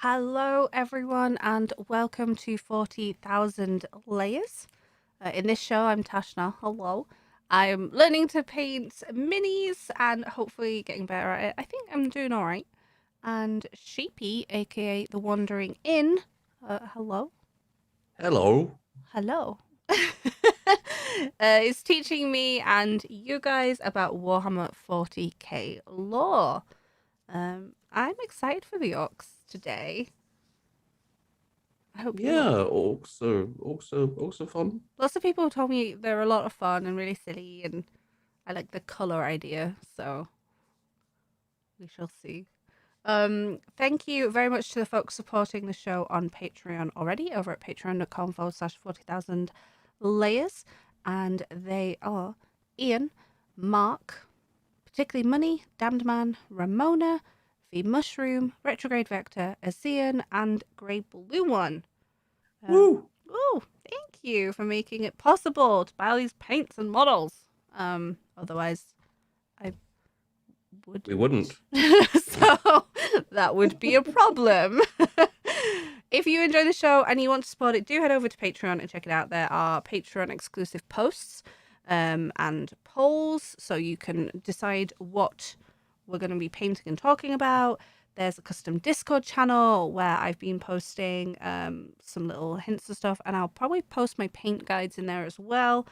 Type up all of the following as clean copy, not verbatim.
Hello, everyone, and welcome to 40,000 Layers. In this show, I'm Tashna. Hello. I'm learning to paint minis and hopefully getting better at it. I think I'm doing all right. And Sheepy, aka the Wandering Inn, hello. Hello. Hello. Is teaching me and you guys about Warhammer 40k lore. I'm excited for the Orks today. I hope you Yeah, are. orcs are fun. Lots of people told me they're a lot of fun and really silly, and I like the color idea, so we shall see. Thank you very much to the folks supporting the show on Patreon already over at patreon.com/40,000 layers. And they are Ian, Mark, particularly Money, Damned Man, Ramona, The Mushroom, Retrograde Vector, Azean, and Grey Blue One. Woo! Oh, thank you for making it possible to buy all these paints and models. Otherwise, I We wouldn't. wouldn't. So that would be a problem. If you enjoy the show and you want to support it, do head over to Patreon and check it out. There are Patreon exclusive posts and polls, so you can decide what we're going to be painting and talking about. There's a custom Discord channel where I've been posting some little hints and stuff, and I'll probably post my paint guides in there as well.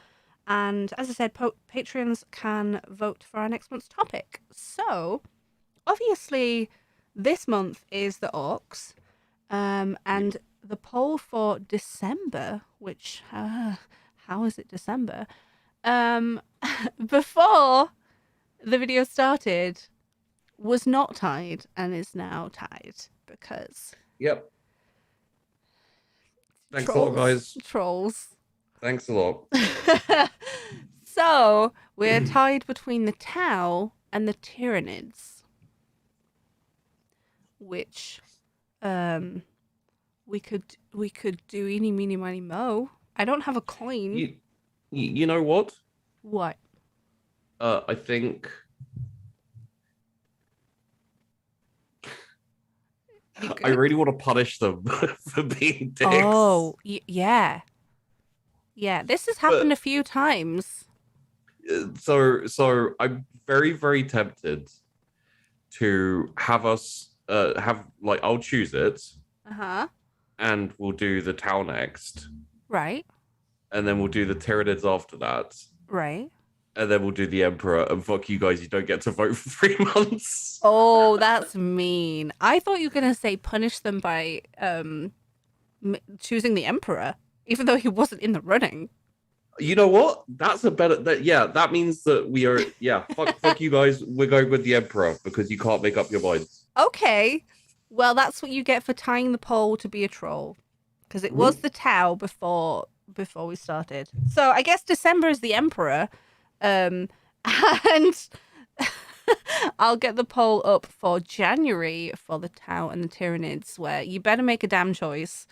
And as I said, Patreons can vote for our next month's topic. So, obviously, this month is the Orcs, and the poll for December, which, how is it December? Before the video started, was not tied and is now tied because Yep. Thanks a lot, guys. trolls. Thanks a lot. So we're tied between the Tau and the Tyranids, which we could do eeny meeny miny mo. I don't have a coin. You know what? What? I think I really want to punish them for being dicks. Oh, yeah. Yeah, this has happened But- a few times. So I'm very, very tempted to have us I'll choose it Uh-huh. and we'll do the Tau next, Right. and then we'll do the Tyranids after that. Right. And then we'll do the Emperor, and fuck you guys, you don't get to vote for 3 months. Oh, that's mean. I thought you were gonna say punish them by choosing the Emperor, even though he wasn't in the running. You know what? That's a better. That means that we are. Yeah, fuck you guys. We're going with the Emperor because you can't make up your minds. Okay. Well, that's what you get for tying the poll to be a troll, because it was the Tau before we started. So I guess December is the Emperor, and I'll get the poll up for January for the Tau and the Tyranids, where you better make a damn choice.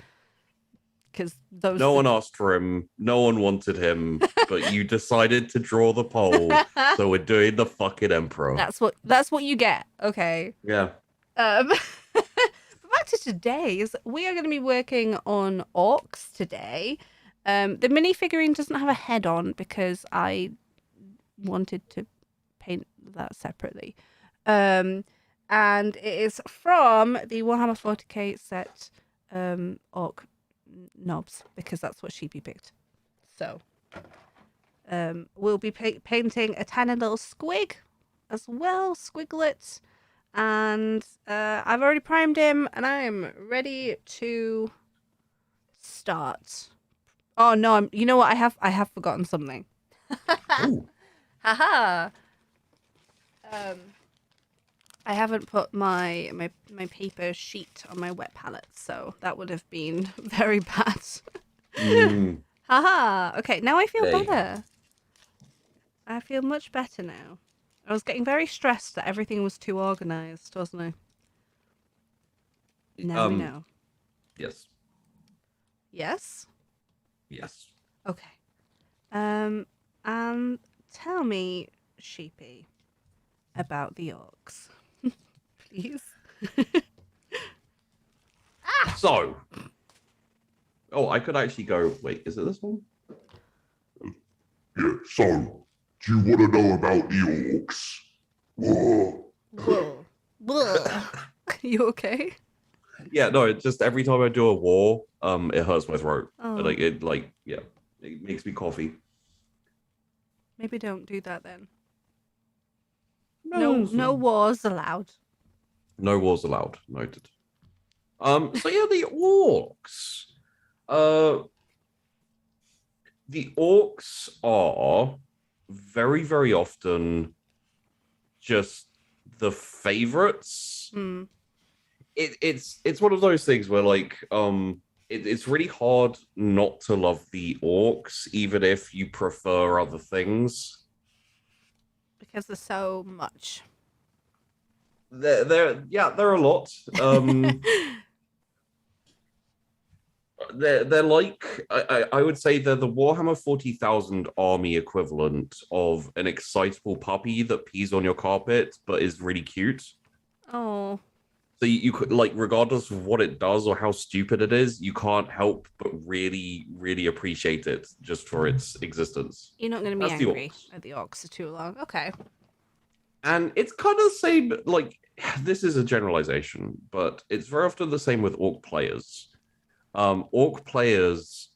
Because those No one asked for him. No one wanted him, but you decided to draw the poll, so we're doing the fucking Emperor. That's what you get. Okay. Yeah. But back to today's, we are going to be working on Orks today. The mini figurine doesn't have a head on because I wanted to paint that separately. And it is from the Warhammer 40k set Ork Nobs, because that's what Sheepy picked. So we'll be painting a tiny little squig as well, Squiglet. And I've already primed him, and I am ready to start. Oh no! You know what? I have forgotten something. Haha. I haven't put my paper sheet on my wet palette, so that would have been very bad. Haha. Okay, now I feel better. I feel much better now. I was getting very stressed that everything was too organized, wasn't I? Now we know. Yes. Yes? Yes. Okay. And tell me, Sheepy, about the Orks. Please. So, I could actually go. Wait, is it this one? Yeah, so, do you want to know about the orcs? Whoa. Whoa. Whoa. You okay? Yeah, no. It just every time I do a war, it hurts my throat. Oh. It makes me coffee. Maybe don't do that then. No wars allowed. No wars allowed. Noted. So yeah, the orcs. The orcs are very, very often just the favorites. Hmm. It's one of those things where like it's really hard not to love the orcs, even if you prefer other things. Because there's so much. They're a lot. They're like I would say they're the Warhammer 40,000 army equivalent of an excitable puppy that pees on your carpet but is really cute. Oh. So you could like, regardless of what it does or how stupid it is, you can't help but really, really appreciate it just for its existence. You're not going to be That's the angry orcs. at the orcs for too long. Okay. And it's kind of the same, like, this is a generalization, but it's very often the same with orc players. Orc players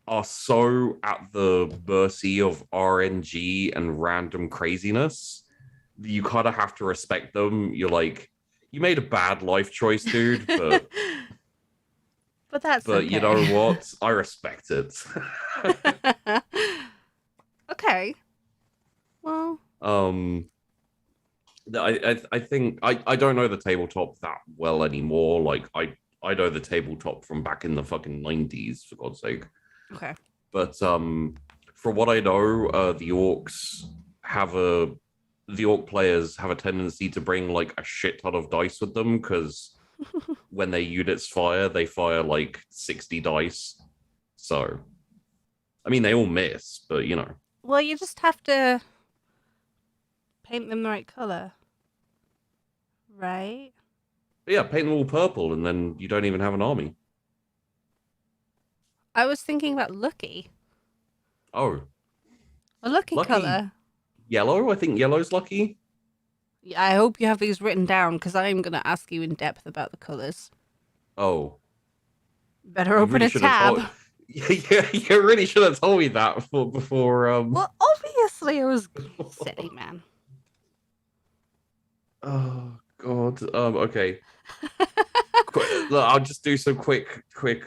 are so at the mercy of RNG and random craziness. You kind of have to respect them. You're like, you made a bad life choice, dude, but but okay. You know what? I respect it. Okay. Well. I think I don't know the tabletop that well anymore. Like I know the tabletop from back in the fucking 90s, for God's sake. Okay. But from what I know, the orc players have a tendency to bring like a shit ton of dice with them, because when their units fire, they fire like 60 dice. So, I mean, they all miss, but you know. Well, you just have to paint them the right color, right? But yeah, paint them all purple, and then you don't even have an army. I was thinking about Lucky. Oh, A lucky Lucky. color. Yellow? I think yellow's lucky. Yeah, I hope you have these written down, because I'm going to ask you in depth about the colors. Oh. Better open a tab. Yeah, you really should have told me that before. Well, obviously, I was silly, man. Oh God. Okay. Look, I'll just do some quick. Quick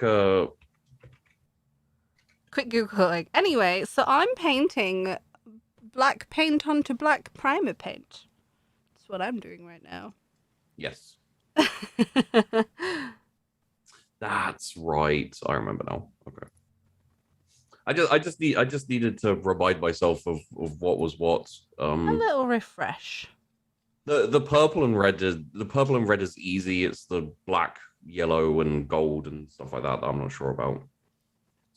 Googling. Anyway, so I'm painting black paint onto black primer paint. That's what I'm doing right now. Yes. That's right. I remember now. Okay. I just needed to remind myself of what was what. A little refresh. The purple and red is easy. It's the black, yellow, and gold and stuff like that I'm not sure about.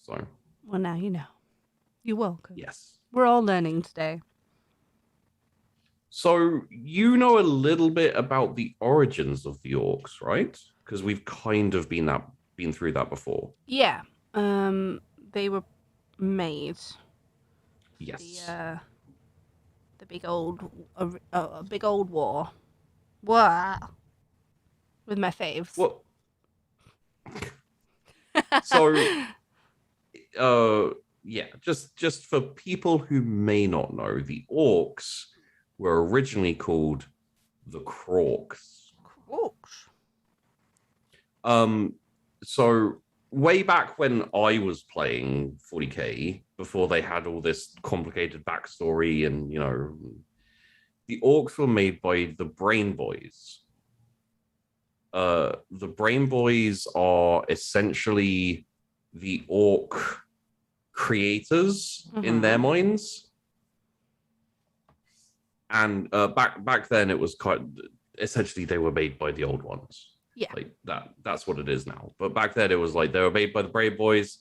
So. Well, now you know. You're welcome. Yes. We're all learning today. So you know a little bit about the origins of the orcs, right? Because we've kind of been through that before. Yeah. They were made. Yes. The big old war. What? With my faves. What? So, yeah, just for people who may not know, the orcs were originally called the Krorks. Krorks. So way back when I was playing 40K, before they had all this complicated backstory, and you know, the orcs were made by the Brain Boys. The Brain Boys are essentially the orc creators in their minds. And back then it was essentially they were made by the old ones. Yeah. Like that's what it is now. But back then it was like they were made by the Brain Boys.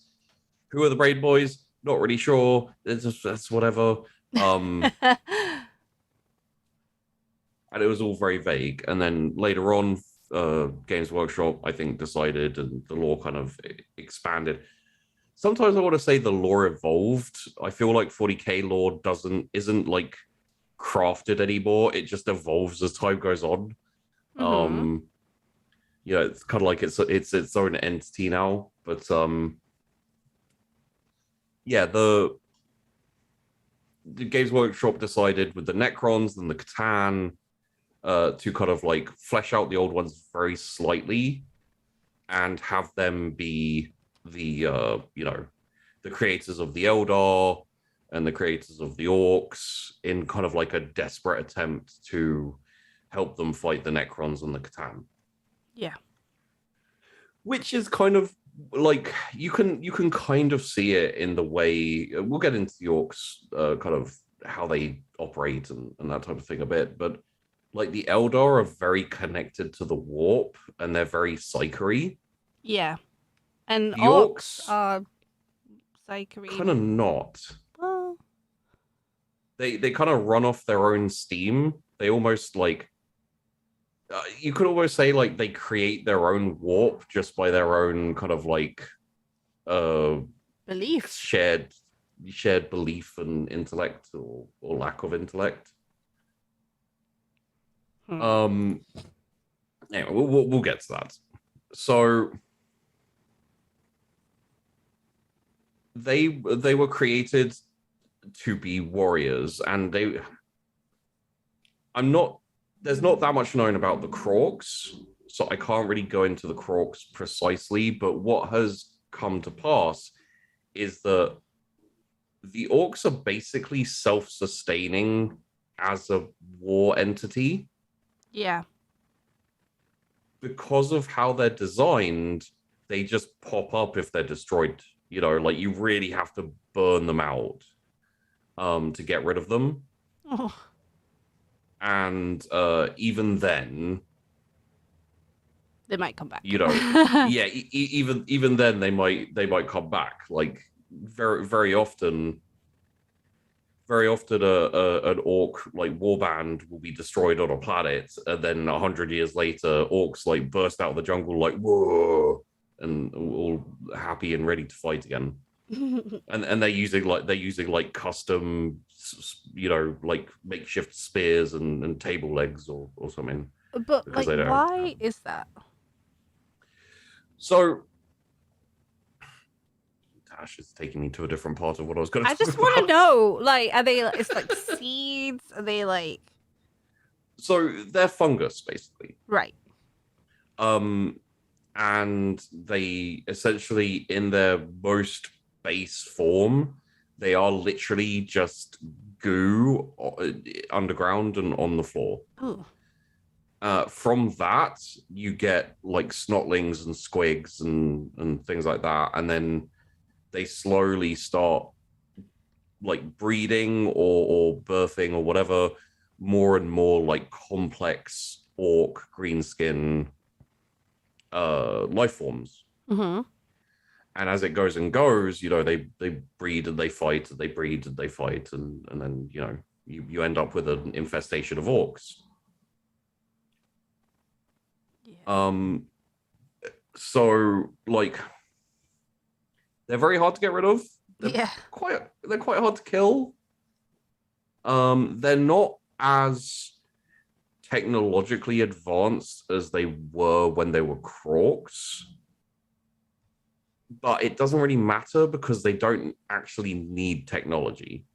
Who are the Brain Boys? Not really sure. That's whatever. And it was all very vague. And then later on, Games Workshop, I think, decided, and the lore kind of expanded. Sometimes I want to say the lore evolved. I feel like 40k lore isn't like crafted anymore. It just evolves as time goes on. It's kind of like it's its own entity now. But the Games Workshop decided with the Necrons and the Catan to kind of like flesh out the old ones very slightly and have them be the the creators of the Eldar and the creators of the Orks in kind of like a desperate attempt to help them fight the Necrons and the Catan. Yeah. Which is kind of like you can kind of see it in the way we'll get into the Orks kind of how they operate and that type of thing a bit, but like the Eldar are very connected to the warp and they're very psychery. Yeah. And the Orks are psychery. Kind of not. Well, they kind of run off their own steam. They almost like you could almost say like they create their own warp just by their own kind of like belief, shared belief and intellect or lack of intellect. Anyway, we'll get to that. So they were created to be warriors, and there's not that much known about the Krorks, so I can't really go into the Krorks precisely, but what has come to pass is that the Orks are basically self-sustaining as a war entity. Yeah. Because of how they're designed, they just pop up if they're destroyed. You know, like you really have to burn them out to get rid of them. Oh. And even then, they might come back. You know, yeah. Even then, they might come back. Like very often, an orc like warband will be destroyed on a planet, and then 100 years later, orcs like burst out of the jungle like whoa, and all happy and ready to fight again. and they're using like custom, you know, like makeshift spears and table legs or something. But like, why is that? So Tash is taking me to a different part of what I was going to. I just want to know, like, are they? It's like seeds. Are they like? So they're fungus, basically. Right. And they essentially, in their most base form, they are literally just goo underground and on the floor. Ooh. From that, you get like snotlings and squigs and things like that, and then they slowly start like breeding or birthing or whatever more and more like complex orc greenskin life forms. Mm-hmm. And as it goes and goes, you know, they breed and they fight, and they breed and they fight, and then, you know, you end up with an infestation of orcs. Yeah. So like they're very hard to get rid of. They're quite hard to kill. They're not as technologically advanced as they were when they were Krorks. But it doesn't really matter because they don't actually need technology.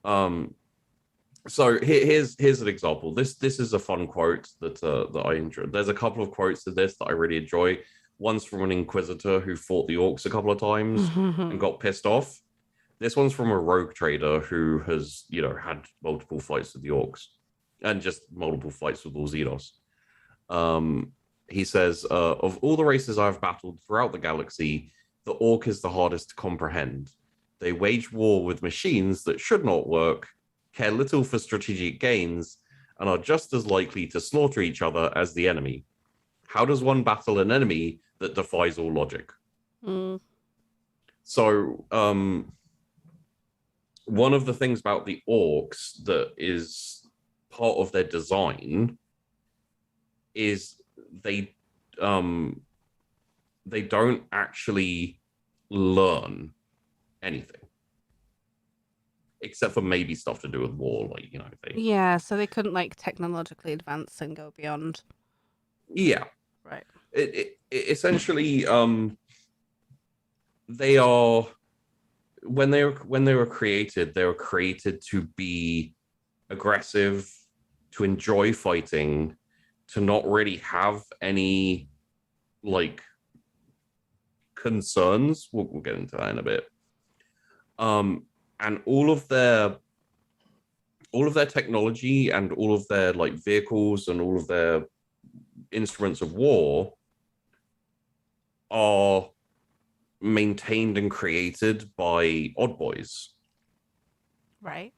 So here's an example. This is a fun quote that I enjoy. There's a couple of quotes in this that I really enjoy. One's from an Inquisitor who fought the Orcs a couple of times and got pissed off. This one's from a rogue trader who has, you know, had multiple fights with the Orcs and just multiple fights with all Xenos. He says, of all the races I've battled throughout the galaxy, the Orc is the hardest to comprehend. They wage war with machines that should not work, care little for strategic gains, and are just as likely to slaughter each other as the enemy. How does one battle an enemy that defies all logic? So, one of the things about the Orcs that is part of their design is they they don't actually learn anything except for maybe stuff to do with war, like Yeah, so they couldn't like technologically advance and go beyond. yeah. Right. It essentially they are when they were created, they were created to be aggressive, to enjoy fighting, to not really have any like concerns. We'll get into that in a bit. And all of their technology and all of their like vehicles and all of their instruments of war are maintained and created by odd boys. Right.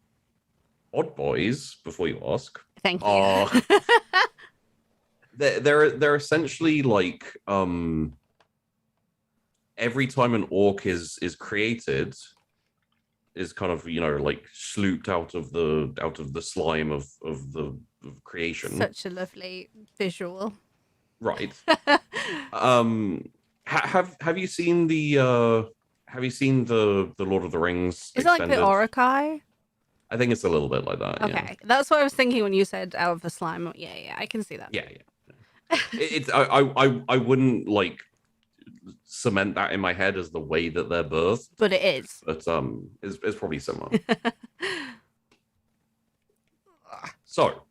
Odd boys, before you ask, Thank you. are they're essentially like every time an orc is created, is kind of like slooped out of the slime of creation. Such a lovely visual. Right. Have you seen the Lord of the Rings Is it like the extended? Orakai? I think it's a little bit like that. Okay, that's what I was thinking when you said out of the slime. Yeah, I can see that. Yeah. I wouldn't like cement that in my head as the way that they're birthed, but it is. But it's probably similar. So,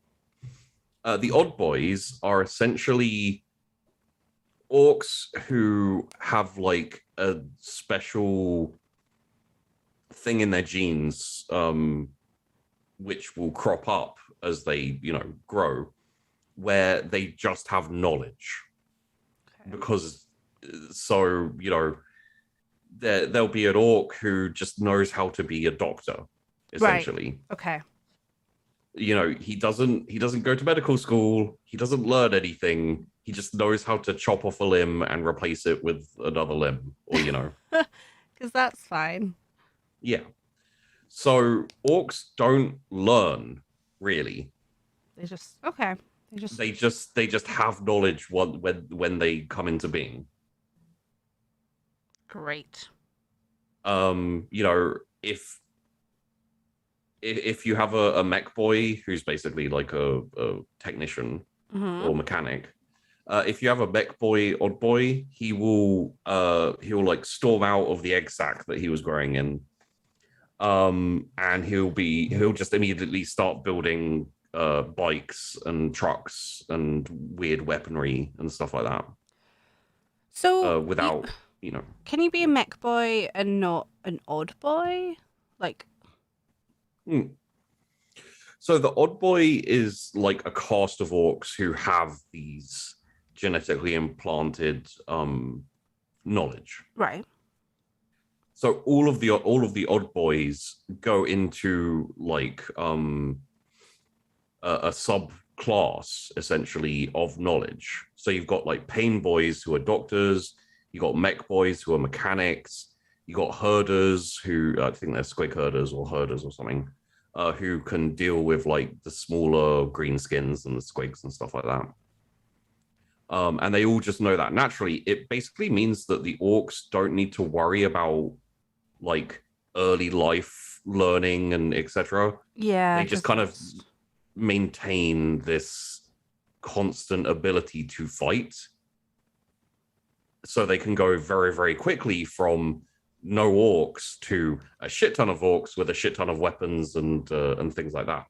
the odd boys are essentially orcs who have like a special thing in their genes, which will crop up as they grow, where they just have knowledge. Okay. Because there'll be an orc who just knows how to be a doctor, essentially. Right. Okay. He doesn't go to medical school, he doesn't learn anything, he just knows how to chop off a limb and replace it with another limb, or because that's fine. Yeah. So orcs don't learn, really. They just they just have knowledge when they come into being. Great. If you have a mech boy who's basically like a technician or mechanic, if you have a mech boy odd boy, he'll like storm out of the egg sac that he was growing in, and he'll just immediately start building bikes and trucks and weird weaponry and stuff like that. So without can you be a mech boy and not an odd boy? Like So the odd boy is like a caste of orcs who have these genetically implanted knowledge. Right. So all of the odd boys go into like a subclass essentially of knowledge. So you've got like pain boys who are doctors, you got mech boys who are mechanics, you got herders who I think they're squig herders or herders or something, who can deal with like the smaller greenskins and the squigs and stuff like that. And they all just know that naturally. It basically means that the orcs don't need to worry about like early life learning and etc. Yeah. They just kind of maintain this constant ability to fight, so they can go very, very quickly from no orcs to a shit ton of orcs with a shit ton of weapons and things like that.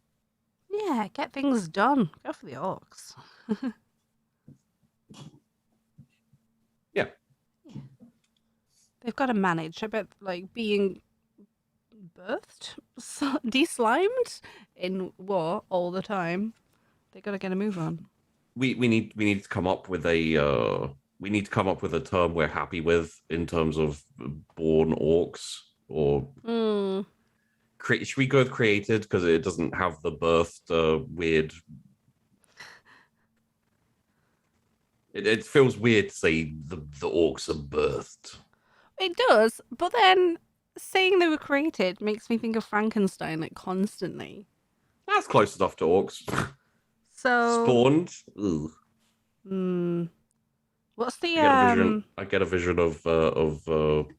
Yeah, get things done. Go for the orcs. Yeah. They've got to manage. I bet, like, being birthed, de-slimed in war all the time. They got to get a move on. We need to come up with a term we're happy with in terms of born orcs, or should we go with created because it doesn't have the birthed weird. It feels weird to say the orcs are birthed. It does, but then saying they were created makes me think of Frankenstein like constantly. That's close enough to orcs. So spawned. Ugh. What's the I get a vision of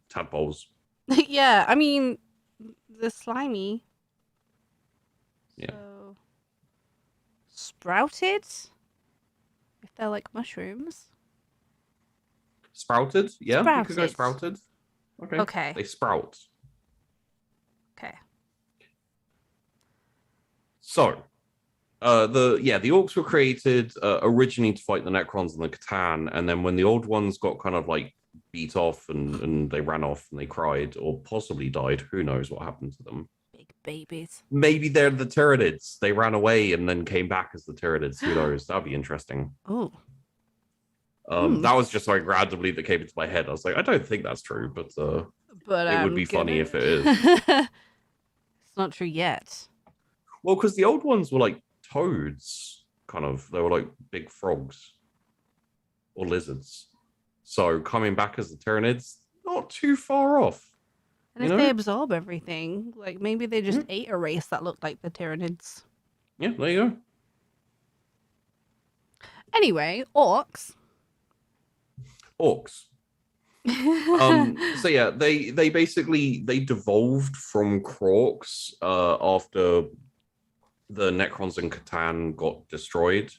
tadpoles. yeah, I mean, the slimy. Yeah. So sprouted, if they're like mushrooms. Sprouted? Yeah, you could go Sprouted. sprouted. Okay. Okay. They sprout. Okay. So, the orcs were created originally to fight the Necrons and the Catan, and then when the old ones got kind of like beat off and they ran off and they cried or possibly died, who knows what happened to them? Big babies. Maybe they're the Tyranids. They ran away and then came back as the Tyranids. Who knows? That'd be interesting. Oh. That was just like randomly that came into my head. I was like, I don't think that's true, but it would be funny if it is. It's not true yet. Well, because the old ones were like toads, kind of. They were like big frogs or lizards. So coming back as the Tyranids, not too far off. And if they absorb everything, like maybe they just ate a race that looked like the Tyranids. Yeah, there you go. Anyway, orcs. Orcs. So yeah, they basically devolved from Crocs after the Necrons and Catan got destroyed,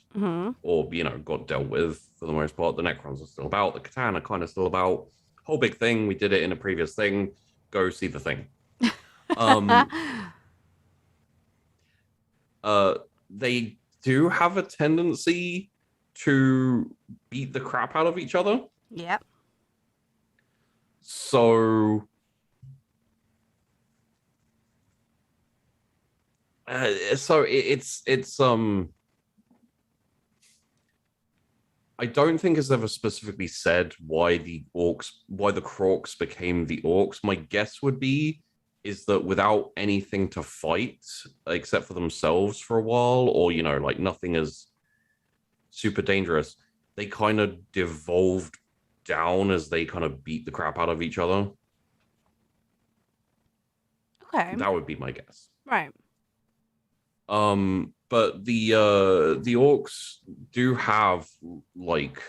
or got dealt with for the most part. The Necrons are still about. The Catan are kind of still about. Whole big thing. We did it in a previous thing. Go see the thing. They do have a tendency to beat the crap out of each other. Yep. So it's I don't think it's ever specifically said why the Crocs became the Orcs. My guess would be is that without anything to fight except for themselves for a while, or like nothing is super dangerous, they kind of devolved down as they kind of beat the crap out of each other. Okay. That would be my guess. Right. But the orcs do have like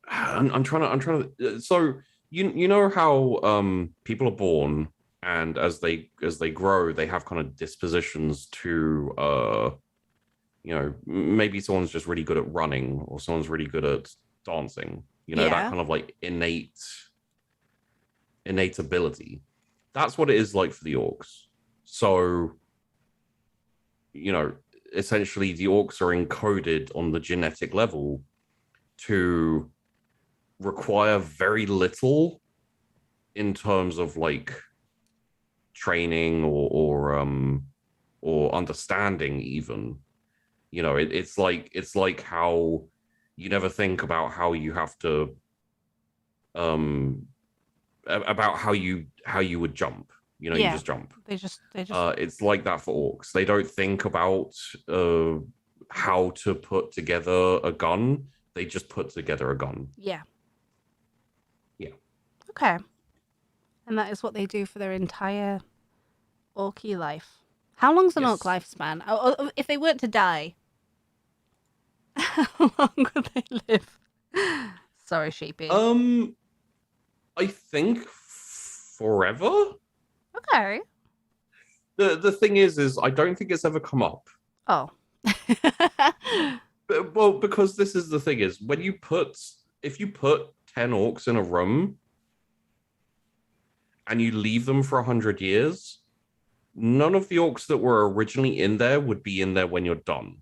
I'm trying to so you know how people are born, and as they grow they have kind of dispositions to maybe someone's just really good at running or someone's really good at dancing, that kind of like innate ability. That's what it is like for the orcs. So essentially the orcs are encoded on the genetic level to require very little in terms of like training or understanding even. It's like how you never think about how you have to about how you would jump. You just jump. They just it's like that for orcs. They don't think about how to put together a gun. They just put together a gun. Yeah. Okay. And that is what they do for their entire orky life. How long's an orc lifespan? If they weren't to die, how long would they live? Sorry, Sheepy. I think forever. Okay. The thing is I don't think it's ever come up. Oh. Well, because this is the thing is if you put 10 orcs in a room and you leave them for 100 years, none of the orcs that were originally in there would be in there when you're done.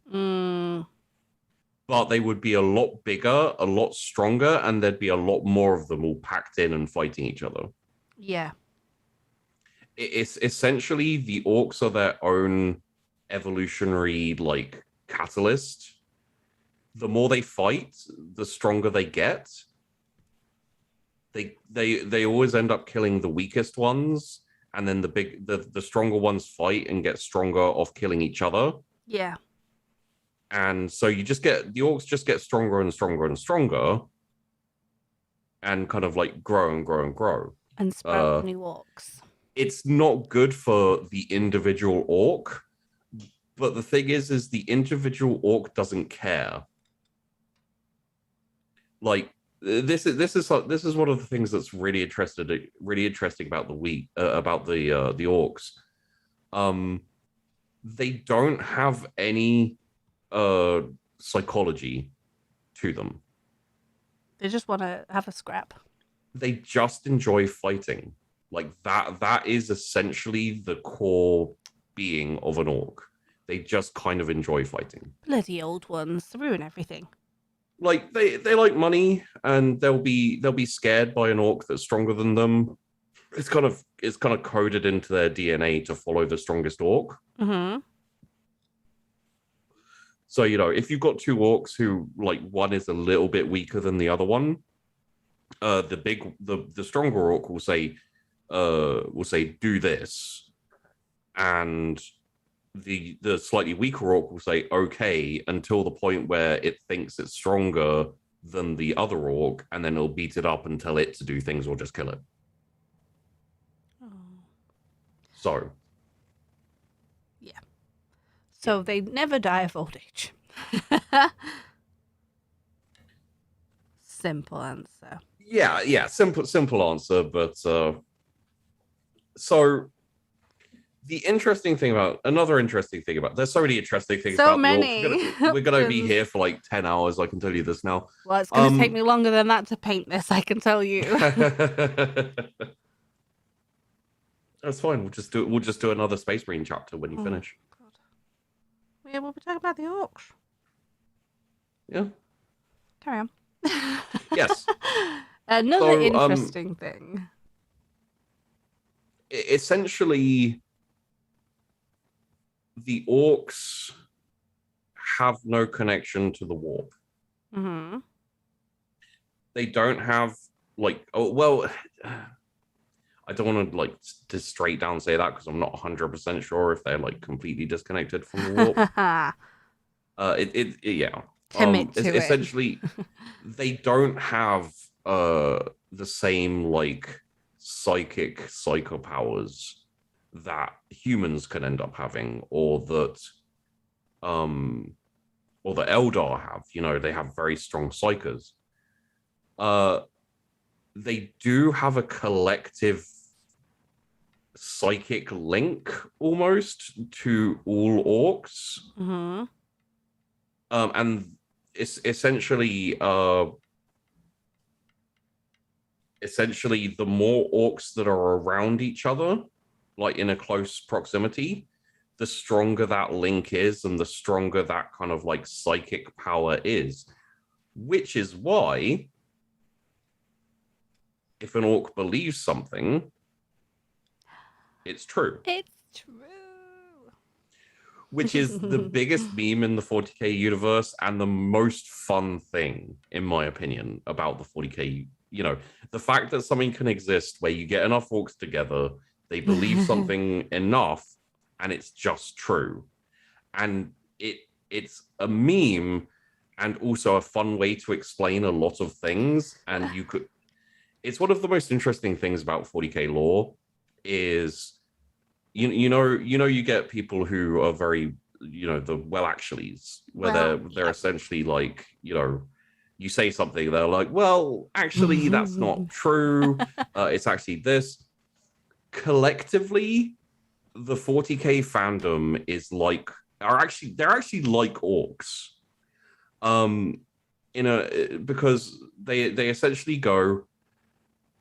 But they would be a lot bigger, a lot stronger, and there'd be a lot more of them all packed in and fighting each other. Yeah. It's essentially the orcs are their own evolutionary like catalyst. The more they fight, the stronger they get. They always end up killing the weakest ones, and then the stronger ones fight and get stronger off killing each other. Yeah. And so the orcs just get stronger and stronger and stronger, and kind of like grow and grow and grow. And sprout new orcs. It's not good for the individual orc, But the thing is the individual orc doesn't care. Like this is one of the things that's really interesting about the orcs. They don't have any psychology to them. They just want to have a scrap. They just enjoy fighting. Like that is essentially the core being of an orc. They just kind of enjoy fighting. Bloody old ones ruin everything. Like they like money, and they'll be scared by an orc that's stronger than them. It's kind of coded into their DNA to follow the strongest orc. Mm-hmm. So, if you've got two orcs who, like, one is a little bit weaker than the other one, the stronger orc will say, do this, and the slightly weaker orc will say, okay, until the point where it thinks it's stronger than the other orc, and then it'll beat it up and tell it to do things or just kill it. Oh. So. Yeah. So they never die of old age. Simple answer. Yeah, simple answer, but so another interesting thing about there's so many interesting things So about many. the orcs. We're gonna be here for like 10 hours, I can tell you this now. Well, it's gonna take me longer than that to paint this, I can tell you. That's fine. We'll just do another Space Marine chapter when you finish. God. Yeah, we'll be talking about the orcs. Yeah. Carry on. Yes. Another interesting thing. Essentially, the orcs have no connection to the warp. Mm-hmm. They don't have I don't want to just straight down say that because I'm not 100% sure if they're completely disconnected from the warp. Yeah. Commit to it. Essentially, they don't have the same psychic psycho powers that humans can end up having, or that the Eldar have. They have very strong psychers. They do have a collective psychic link almost to all orcs. Mm-hmm. And it's essentially the more orcs that are around each other, in a close proximity, the stronger that link is, and the stronger that kind of psychic power is. Which is why, if an orc believes something, it's true. It's true. Which is the biggest meme in the 40k universe and the most fun thing, in my opinion, about the 40k. The fact that something can exist where you get enough orcs together, they believe something enough, and it's just true. And it's a meme and also a fun way to explain a lot of things. And it's one of the most interesting things about 40k lore is you get people who are very the actuallys, where they're essentially you say something, they're like, well, actually that's not true, it's actually this. Collectively, the 40k fandom is they're actually like orcs, because they essentially go,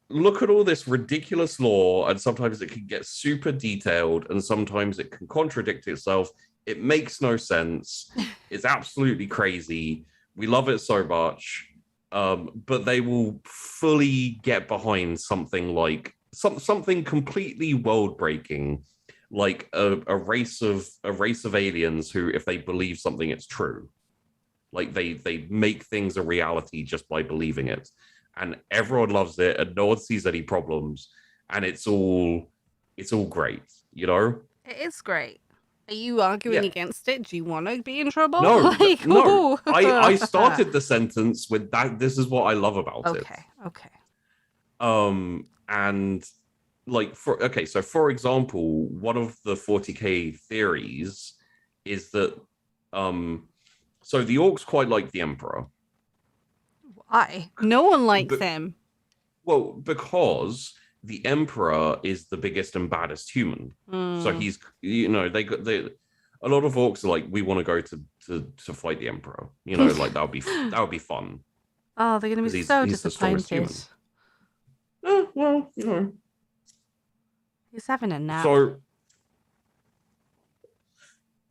look at all this ridiculous lore, and sometimes it can get super detailed, and sometimes it can contradict itself. It makes no sense. It's absolutely crazy. We love it so much. But they will fully get behind something something completely world-breaking, like a race of aliens who, if they believe something, it's true. They make things a reality just by believing it. And everyone loves it, and no one sees any problems, and it's all great, It is great. Are you arguing against it? Do you want to be in trouble? No, no. I started the sentence with that. This is what I love about it. Okay. And for example, one of the 40k theories is that so the Orcs quite like the Emperor. Why? No one likes But, him. well, because the Emperor is the biggest and baddest human. So he's, you know, they a lot of Orcs are like, we want to go to fight the Emperor. You know, like that would be fun. Oh, they're gonna be He's so the strongest human. disappointed. Well, you know. He's having a nap. So,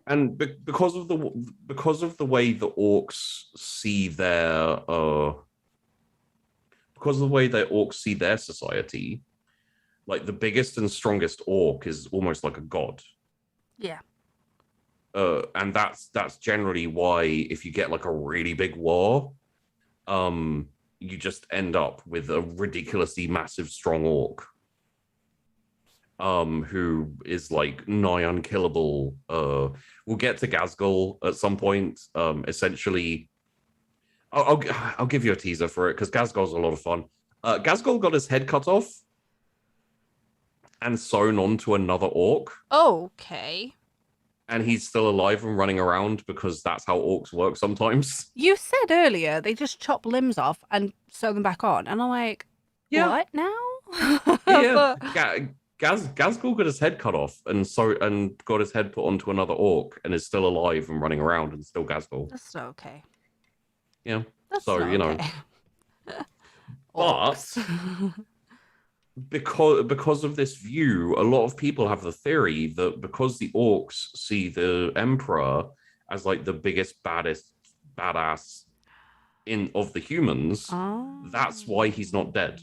and because of the way the Orcs see their because of the way that Orcs see their society, like the biggest and strongest Orc is almost like a god. Yeah. And that's generally why if you get like a really big war, you just end up with a ridiculously massive strong Orc. Who is like nigh unkillable. We'll get to Ghazghkull at some point. Essentially, I'll give you a teaser for it because Ghazghkull's a lot of fun. Ghazghkull got his head cut off and sewn onto another Orc. Okay. And he's still alive and running around because that's how Orcs work sometimes. You said earlier they just chop limbs off and sew them back on, and I'm like, what now? Yeah. Ghazghkull got his head cut off and got his head put onto another Orc and is still alive and running around and still Ghazghkull. That's not okay. Yeah. That's so, not you know. okay. But because of this view, a lot of people have the theory that because the Orcs see the Emperor as like the biggest, baddest, badass of the humans, that's why he's not dead.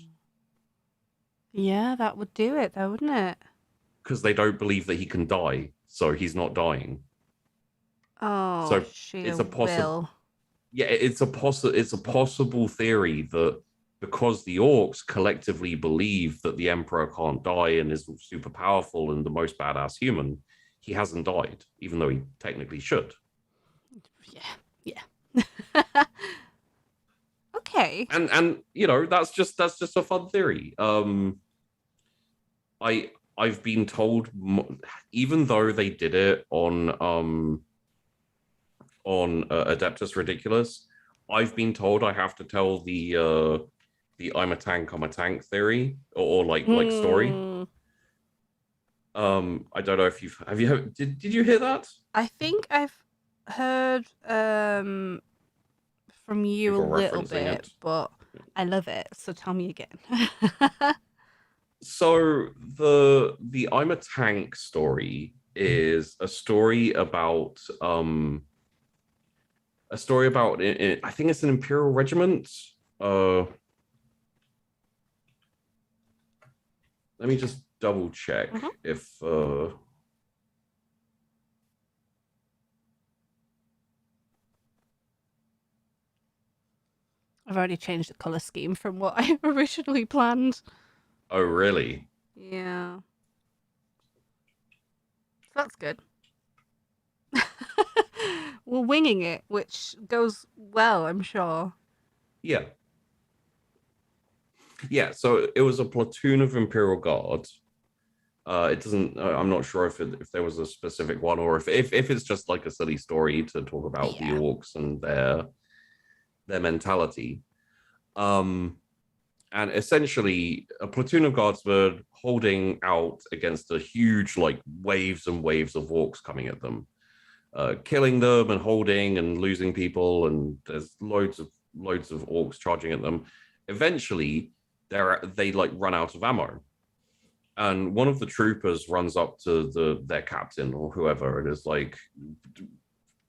Yeah, that would do it, though, wouldn't it? Because they don't believe that he can die, so he's not dying. Oh, so it's a possible. Yeah, it's a possible theory that because the Orcs collectively believe that the Emperor can't die and is super powerful and the most badass human, he hasn't died, even though he technically should. Yeah. Okay. And you know, that's just a fun theory. I've been told, even though they did it on Adeptus Ridiculous, I've been told I have to tell the I'm a tank theory or like story. I don't know if did you hear that? I think I've heard from you a little bit, but I love it. So tell me again. So the I'm a tank story is a story about I think it's an Imperial regiment. Let me just double check if I've already changed the color scheme from what I originally planned. Oh, really? Yeah. That's good. We're winging it, which goes well, I'm sure. Yeah. Yeah, so it was a platoon of Imperial Guard. It doesn't. I'm not sure if there was a specific one or if it's just like a silly story to talk about the Orcs and their mentality. And essentially, a platoon of guardsmen holding out against a huge like waves and waves of Orcs coming at them, killing them and holding and losing people, and there's loads of Orcs charging at them. Eventually, they like run out of ammo. And one of the troopers runs up to their captain or whoever and is like,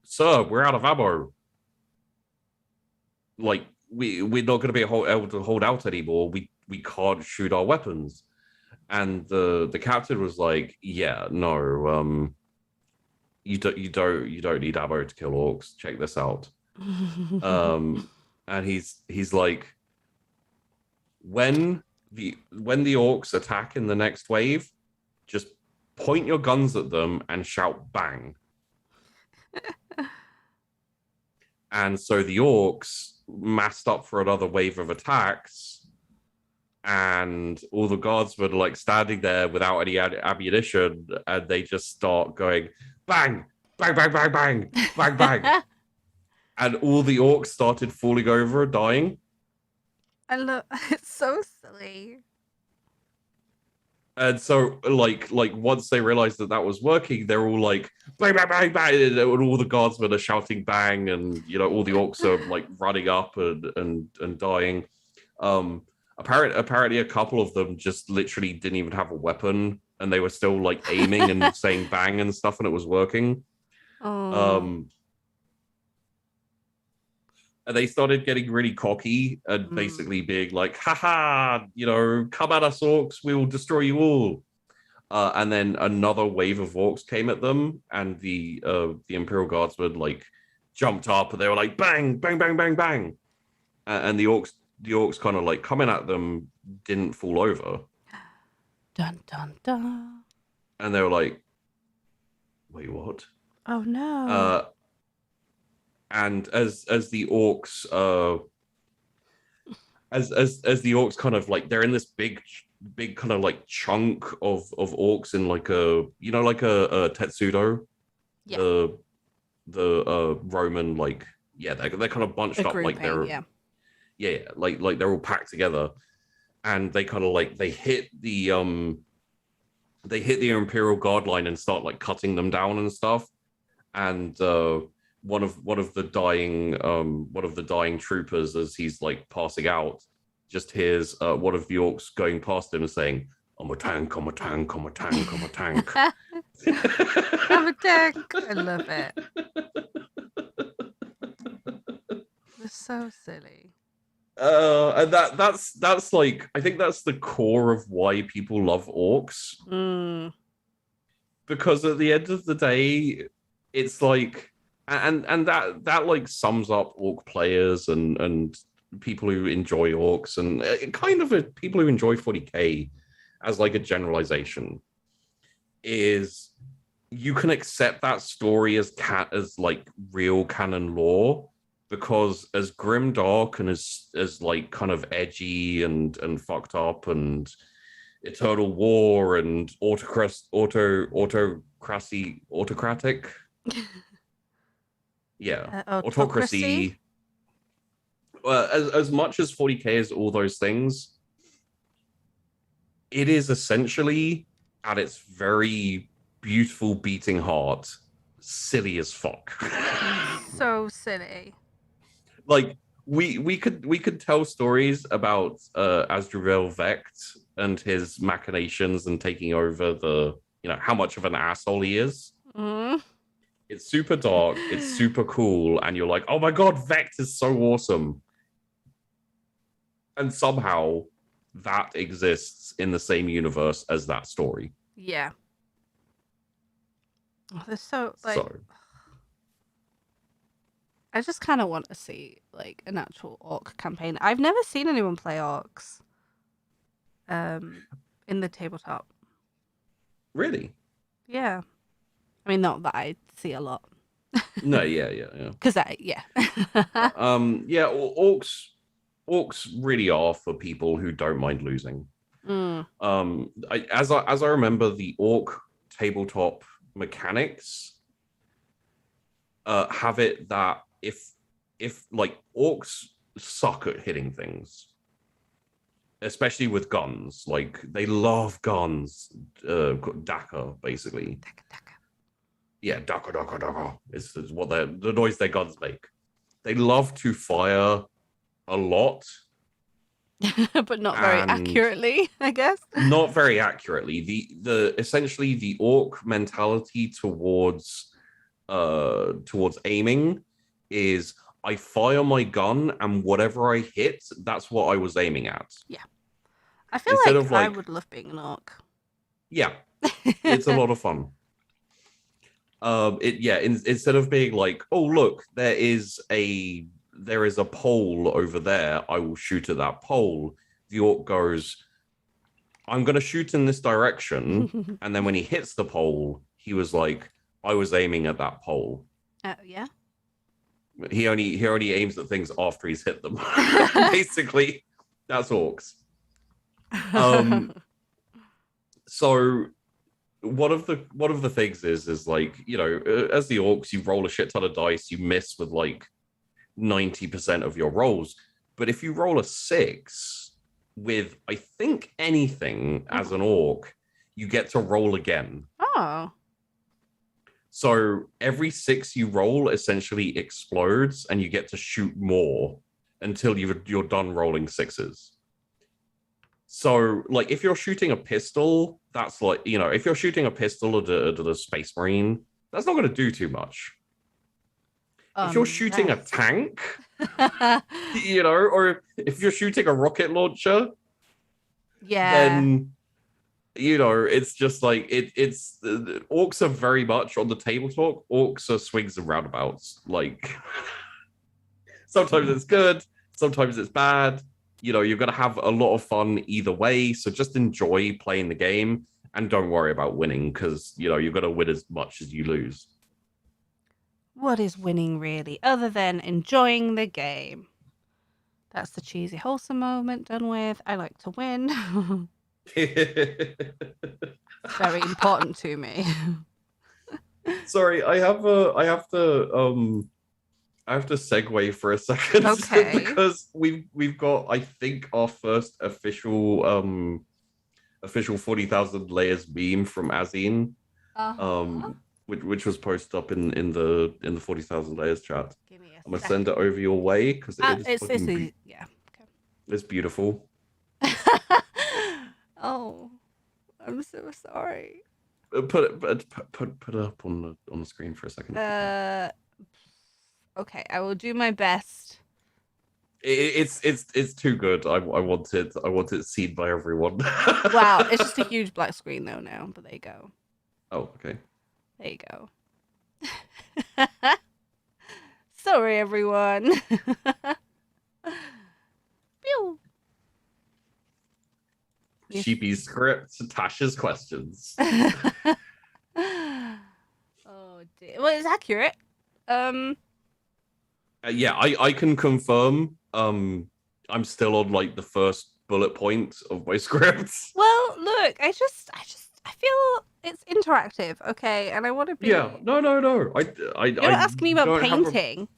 "Sir, we're out of ammo. Like, we're not going to be able to hold out anymore. We can't shoot our weapons." And the captain was like, "Yeah, no, you don't need ammo to kill Orcs. Check this out." And he's like, when the Orcs attack in the next wave, just point your guns at them and shout bang. And so the Orcs massed up for another wave of attacks, and all the guardsmen are like standing there without any ammunition, and they just start going bang, bang, bang, bang, bang, bang, bang. And all the orcs started falling over and dying. I love it's so silly. And so, like once they realized that that was working, they're all like, bang, bang, bang, bang. And all the guardsmen are shouting bang. And, all the orcs are like running up and dying. Apparently, a couple of them just literally didn't even have a weapon. And they were still like aiming and saying bang and stuff. And it was working. Oh. And they started getting really cocky and basically being like, haha, come at us, orcs, we will destroy you all. And then another wave of orcs came at them, and the Imperial Guardsmen like jumped up and they were like, bang, bang, bang, bang, bang. And the orcs kind of like coming at them didn't fall over. Dun dun dun. And they were like, wait, what? Oh no. And as the orcs as the orcs kind of like, they're in this big kind of like chunk of orcs in like a a Tetsudo, Yeah. the Roman, like, yeah, they're kind of bunched up, like they're like they're all packed together, and they kind of like they hit the Imperial Guard line and start like cutting them down and stuff. And one of the dying troopers, as he's like passing out, just hears one of the orcs going past him and saying, I'm a tank, I'm a tank, I'm a tank, I'm a tank. I'm a tank. I love it. It's so silly. And that's like, I think that's the core of why people love orcs. Because at the end of the day, it's like, and that like sums up orc players and people who enjoy orcs, and kind of people who enjoy 40k as like a generalization, is you can accept that story as like real canon lore, because as grimdark and as like kind of edgy and fucked up and eternal war and autocratic. Yeah, autocracy. As much as 40k is all those things, it is essentially, at its very beautiful beating heart, silly as fuck. So silly. Like we could tell stories about Asdrubal Vecht and his machinations and taking over the, how much of an asshole he is. It's super dark, it's super cool, and you're like, oh my god, Vecht is so awesome. And somehow that exists in the same universe as that story. Yeah. They're so like. I just kind of want to see like an actual orc campaign. I've never seen anyone play orcs. In the tabletop. Really? Yeah. I mean, not that I see a lot. No, yeah. Because yeah, orcs really are for people who don't mind losing. As I remember, the orc tabletop mechanics have it that if like orcs suck at hitting things, especially with guns, like they love guns, daka basically. Daka. Yeah, daka is what the noise their guns make. They love to fire a lot, but not very accurately, I guess. Not very accurately. The essentially the orc mentality towards aiming is, I fire my gun and whatever I hit, that's what I was aiming at. Yeah. I feel like I would love being an orc. Yeah. It's a lot of fun. Instead of being like, oh look, there is a pole over there, I will shoot at that pole. The orc goes, I'm gonna shoot in this direction, and then when he hits the pole, he was like, I was aiming at that pole. Yeah. He only aims at things after he's hit them. Basically, that's orcs. So one of the things is like, as the orcs, you roll a shit ton of dice, you miss with like 90% of your rolls. But if you roll a 6 with, I think, anything as an orc, you get to roll again. Oh. So every 6 you roll essentially explodes, and you get to shoot more until you're done rolling 6s. So, like, if you're shooting a pistol, that's like, if you're shooting a pistol at a Space Marine, that's not going to do too much. If you're shooting a tank, or if you're shooting a rocket launcher, then, it's just like, it's orcs are very much on the table talk. Orcs are swings and roundabouts. Like, sometimes it's good, sometimes it's bad. You're going to have a lot of fun either way. So just enjoy playing the game and don't worry about winning, because, you're going to win as much as you lose. What is winning really, other than enjoying the game? That's the cheesy, wholesome moment done with. I like to win. Very important to me. Sorry, I have to segue for a second. Okay. Because we've got, I think, our first official 40,000 layers meme from Azine. Which was posted up in the 40,000 layers chat. Give me a I'm gonna send it over your way because it's okay. It's beautiful. Oh, I'm so sorry. Put it up on the screen for a second. Okay, I will do my best. It's too good. I want it seen by everyone. Wow, it's just a huge black screen though now, but there you go. Oh, okay. There you go. Sorry, everyone. Pew. Sheepy's script, Tasha's questions. Oh dear. Well, it's accurate. Yeah, I can confirm. I'm still on like the first bullet point of my script. Well, look, I feel it's interactive, okay, and I want to be. Yeah, no. You're not asking me about painting.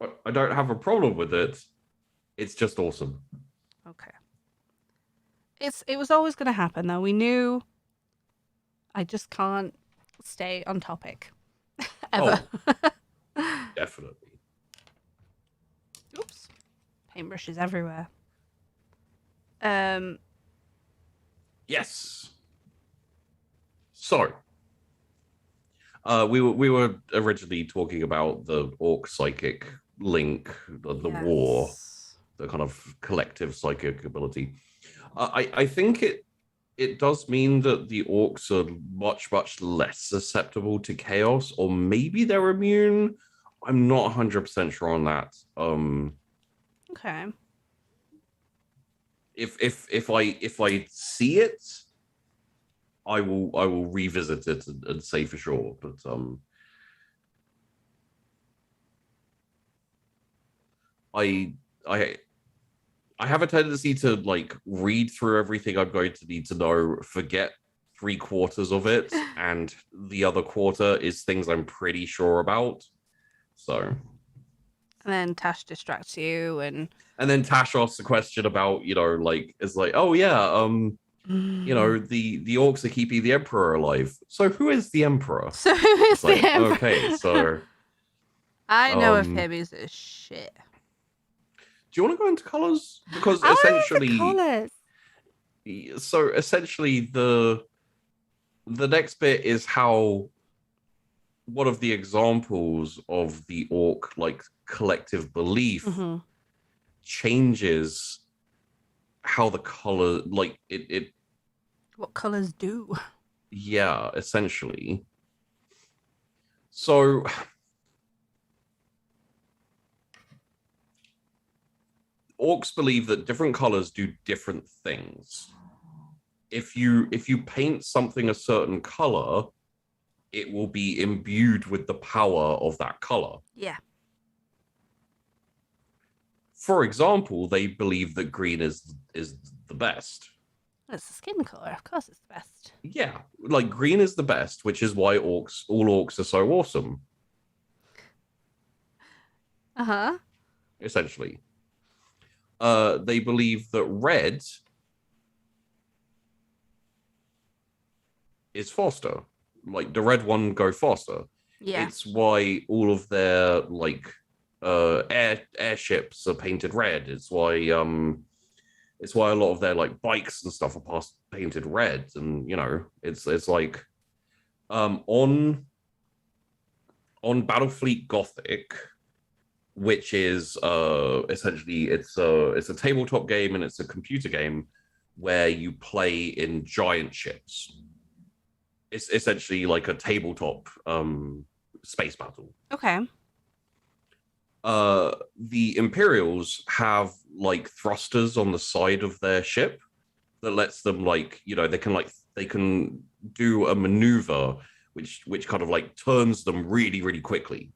I don't have a problem with it. It's just awesome. Okay. It was always going to happen, though. We knew. I just can't stay on topic ever. Oh, definitely. Oops. Paintbrushes everywhere. Yes. So, we were originally talking about the orc psychic link, the war, the kind of collective psychic ability. I think it does mean that the orcs are much less susceptible to chaos, or maybe they're immune. I'm not 100% sure on that. Okay. If I see it, I will revisit it and say for sure. But I have a tendency to like read through everything I'm going to need to know, forget 3/4 of it, and the other quarter is things I'm pretty sure about. So. And then Tash distracts you, and then Tash asks a question about, like, it's like, oh yeah, the orcs are keeping the emperor alive. So who is the emperor? So who is the emperor? Okay, so I know of him. He's a shit. Do you want to go into colors? Because essentially, so essentially the next bit is how one of the examples of the orc like collective belief changes how the color, like it what colors do. Yeah, essentially. So orcs believe that different colors do different things. If you paint something a certain color, it will be imbued with the power of that color. Yeah. For example, they believe that green is the best. It's the skin color. Of course, it's the best. Yeah, like green is the best, which is why all orcs are so awesome. Uh-huh. Essentially, they believe that red is faster. Like the red one go faster. Yeah. It's why all of their like airships are painted red. It's why a lot of their like bikes and stuff are painted red. And you know, it's like on Battlefleet Gothic, which is essentially it's a tabletop game and it's a computer game where you play in giant ships. It's essentially like a tabletop space battle. Okay. The Imperials have like thrusters on the side of their ship that lets them like, you know, they can do a maneuver which kind of like turns them really, really quickly.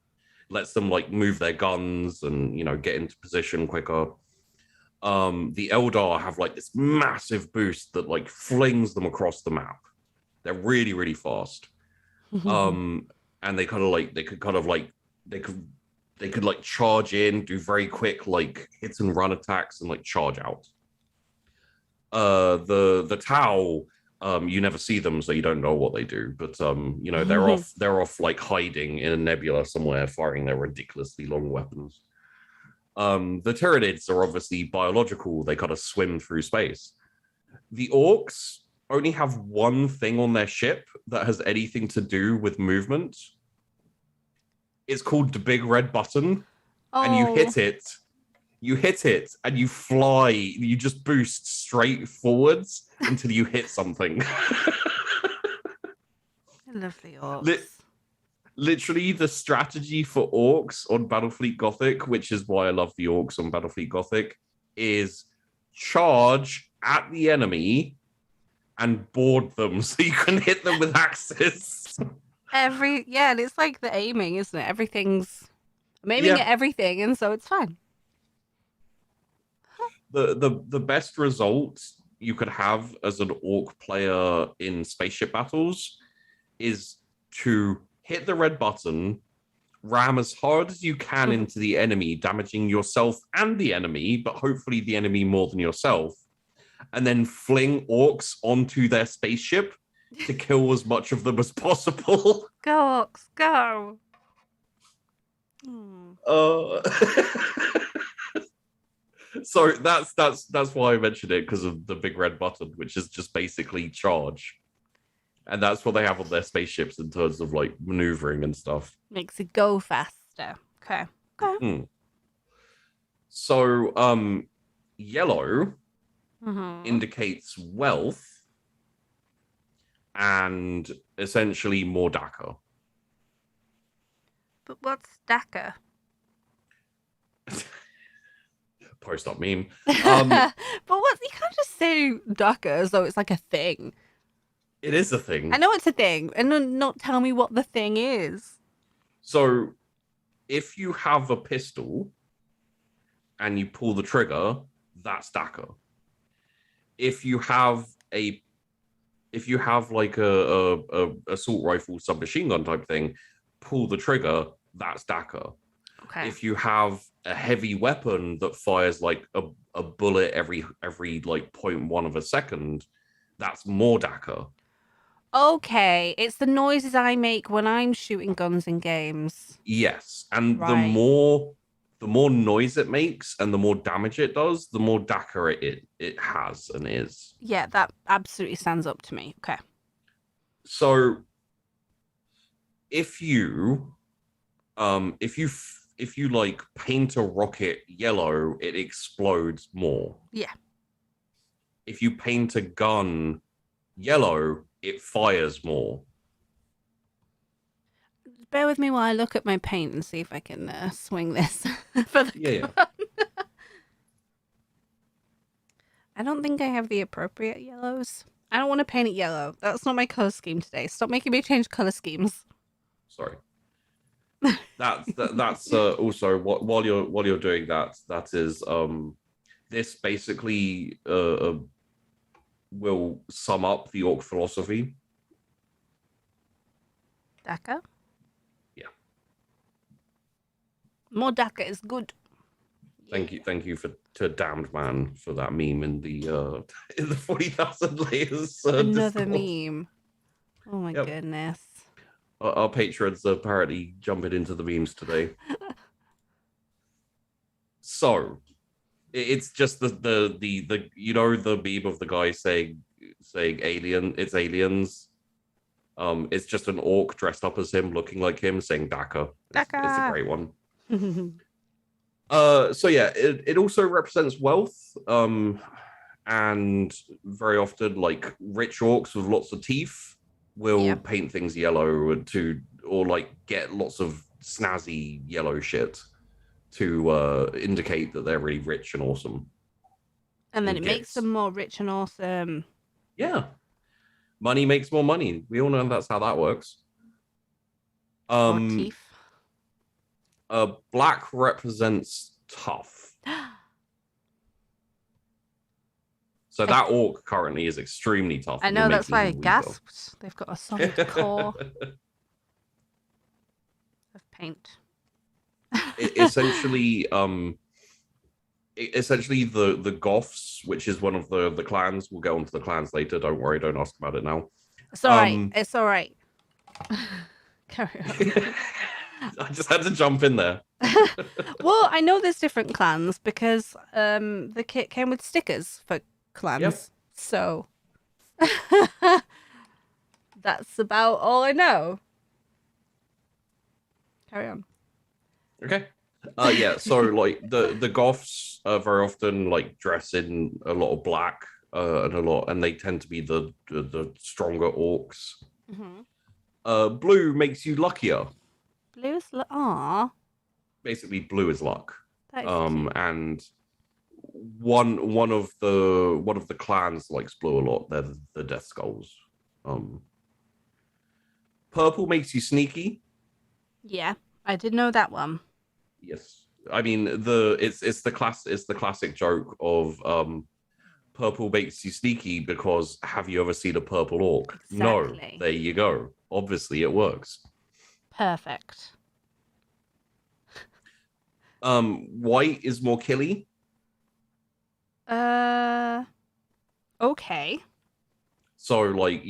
Lets them like move their guns and, you know, get into position quicker. The Eldar have like this massive boost that like flings them across the map. They're really, really fast. And they could like charge in, do very quick like hit and run attacks and like charge out. The Tau, you never see them, so you don't know what they do. But you know, they're off like hiding in a nebula somewhere, firing their ridiculously long weapons. The Tyranids are obviously biological, they kind of swim through space. The Orks only have one thing on their ship that has anything to do with movement. It's called the big red button. And you hit it and you fly, you just boost straight forwards until you hit something. I love the orcs. Literally the strategy for orcs on Battlefleet Gothic, which is why I love the orcs on Battlefleet Gothic, is charge at the enemy and board them so you can hit them with axes. And it's like the aiming, isn't it? I'm aiming at everything, and so it's fine. The best result you could have as an orc player in spaceship battles is to hit the red button, ram as hard as you can into the enemy, damaging yourself and the enemy, but hopefully the enemy more than yourself, and then fling orcs onto their spaceship to kill as much of them as possible. Go, Orks, go! So that's why I mentioned it, because of the big red button, which is just basically charge. And that's what they have on their spaceships in terms of like maneuvering and stuff. Makes it go faster. Okay. So yellow indicates wealth and essentially more DACA. But what's DACA? Post-up meme. But what? You can't just say DACA as though it's like a thing. It is a thing. I know it's a thing, and then not tell me what the thing is. So, if you have a pistol and you pull the trigger, that's DACA. If you have like a assault rifle submachine gun type thing, pull the trigger, that's DACA. Okay. If you have a heavy weapon that fires like a bullet every like 0.1 of a second, that's more DACA. Okay, it's the noises I make when I'm shooting guns in games. Yes, and Right. the more noise it makes and the more damage it does, the more DACA it has and is. Yeah, that absolutely stands up to me. Okay. So if you like paint a rocket yellow, it explodes more. Yeah. If you paint a gun yellow, it fires more. Bear with me while I look at my paint and see if I can swing this for the Yeah. gun. I don't think I have the appropriate yellows. I don't want to paint it yellow. That's not my color scheme today. Stop making me change color schemes. Sorry. That's also while you're doing that is this basically will sum up the orc philosophy. Daka? Yeah. More Daka is good. Thank you to Damned Man for that meme in the 40,000 layers. Another Discord. meme. Oh my goodness. Our patrons are apparently jumping into the memes today. So it's just the you know the meme of the guy saying alien, it's aliens. It's just an orc dressed up as him, looking like him, saying Daka. It's a great one. So yeah, it also represents wealth. And very often, like rich orcs with lots of teeth will paint things yellow or like get lots of snazzy yellow shit to indicate that they're really rich and awesome. And then it makes them more rich and awesome. Yeah. Money makes more money. We all know that's how that works. More teeth. Black represents tough. So that orc currently is extremely tough. I know, that's why I gasped. They've got a solid core of paint. Essentially, the Goths, which is one of the clans, we'll get onto the clans later. Don't worry, don't ask about it now. It's all right. It's all right. Carry on. I just had to jump in there. Well, I know there's different clans because the kit came with stickers for clans. Yep. So that's about all I know. Carry on. Okay. Yeah, so like the Goths very often like dress in a lot of black and they tend to be the stronger orcs. Mm-hmm. Blue makes you luckier. Blue is basically blue is luck. Cute. And one of the clans likes blue a lot. They're the Death Skulls. Purple makes you sneaky. Yeah, I did know that one. Yes, I mean it's the classic joke of purple makes you sneaky because have you ever seen a purple orc? Exactly. No, there you go. Obviously it works. Perfect. White is more killy. Okay. So like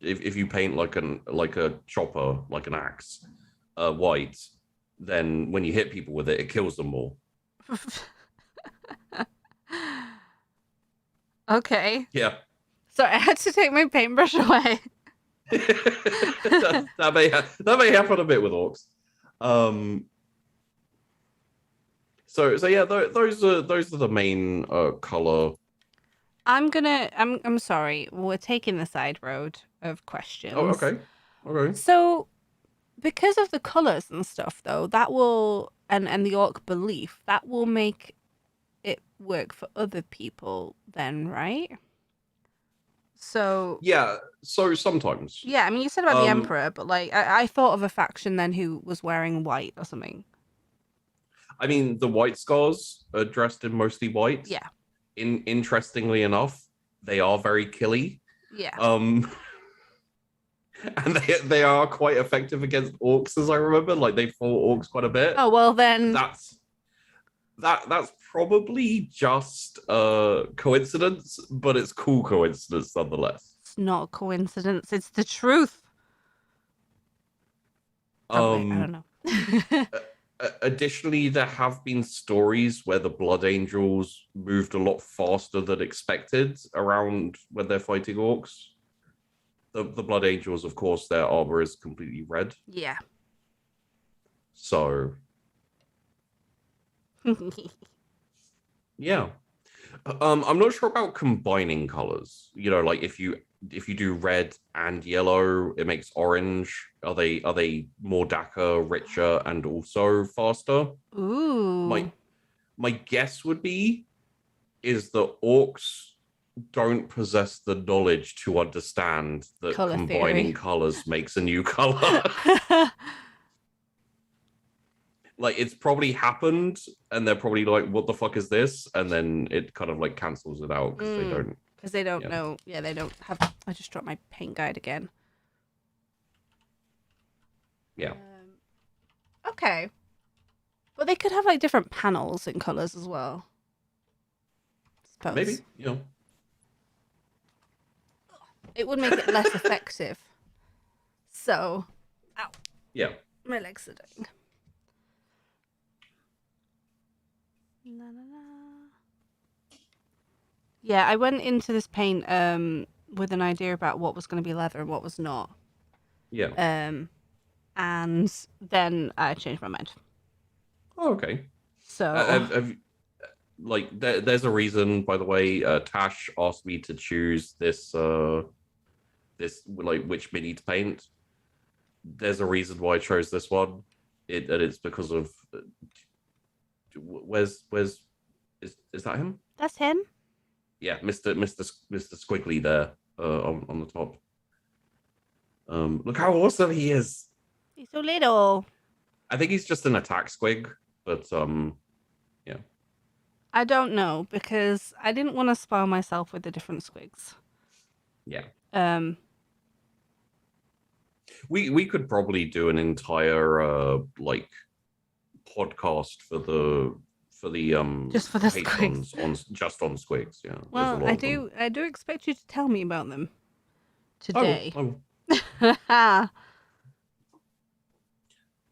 if you paint like a chopper, like an axe, white, then when you hit people with it, it kills them more. Okay. Yeah. Sorry, I had to take my paintbrush away. that may happen a bit with orcs. So yeah, those are the main color. I'm sorry. We're taking the side road of questions. Oh, okay. So because of the colors and stuff though, that will and the orc belief, that will make it work for other people then, right? So yeah, so sometimes. Yeah, I mean you said about the Emperor, but like I thought of a faction then who was wearing white or something. I mean, the White Scars are dressed in mostly white. Yeah. Interestingly enough, they are very killy. Yeah. And they are quite effective against orcs, as I remember. Like they fought orcs quite a bit. Oh well, then that's probably just a coincidence, but it's cool coincidence nonetheless. It's not a coincidence. It's the truth. I don't know. Additionally, there have been stories where the Blood Angels moved a lot faster than expected around when they're fighting orcs. The Blood Angels, of course, their armor is completely red. Yeah. So, yeah. I'm not sure about combining colors. You know, like if you do red and yellow, it makes orange. Are they more Daka, richer, and also faster? Ooh. My guess would be is that orcs don't possess the knowledge to understand that combining colors makes a new color. Like it's probably happened and they're probably like, what the fuck is this? And then it kind of like cancels it out because because they don't Yeah. know. Yeah, they don't have. I just dropped my paint guide again. Yeah. Okay. But they could have like different panels and colors as well. Suppose. Maybe. Yeah. It would make it less effective. So, ow, Yeah. my legs are dying. Na, na, na. Yeah, I went into this paint with an idea about what was going to be leather and what was not. Yeah. And then I changed my mind. Oh, okay. So There's a reason, by the way. Tash asked me to choose this which mini to paint. There's a reason why I chose this one. It's because of where's is that him? that's him. Yeah, Mr. Squiggly there on the top. Look how awesome he is. He's so little. I think he's just an attack squig, but yeah. I don't know because I didn't want to spoil myself with the different squigs. Yeah. We could probably do an entire podcast for the just for the patrons squigs. on squigs. Yeah. Well, I do expect you to tell me about them I today. will.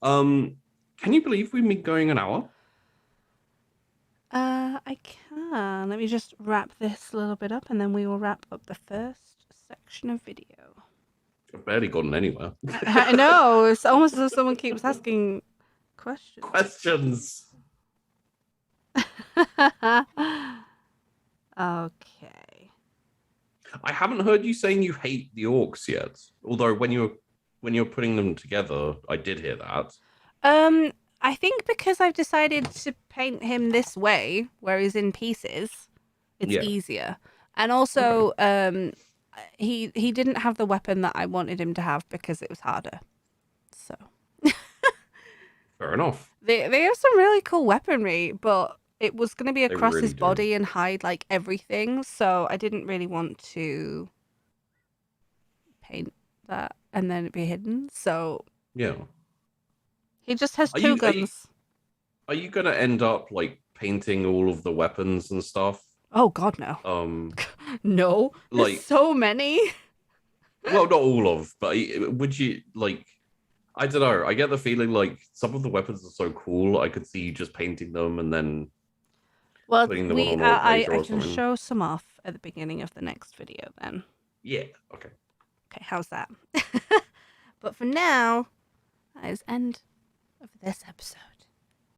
Can you believe we've been going an hour? I can. Let me just wrap this a little bit up, and then we will wrap up the first section of video. I've barely gotten anywhere. I know. It's almost as though someone keeps asking questions. Questions. Okay. I haven't heard you saying you hate the orcs yet. Although when you're putting them together, I did hear that. I think because I've decided to paint him this way, where he's in pieces, it's easier. And also, he didn't have the weapon that I wanted him to have because it was harder. So Fair enough. they have some really cool weaponry, but it was going to be across really his do. body and hide like everything. So I didn't really want to paint that and then it be hidden. So Yeah. he just has Are two you- are you- guns. Are you gonna end up like painting all of the weapons and stuff? Oh God, no. No, like- there's so many. Well, not all of, but would you like? I don't know. I get the feeling like some of the weapons are so cool. I could see you just painting them and then Well, putting them on an orc I page or can something. show some off at the beginning of the next video then. Yeah. Okay. Okay, how's that? But for now, that is end of this episode.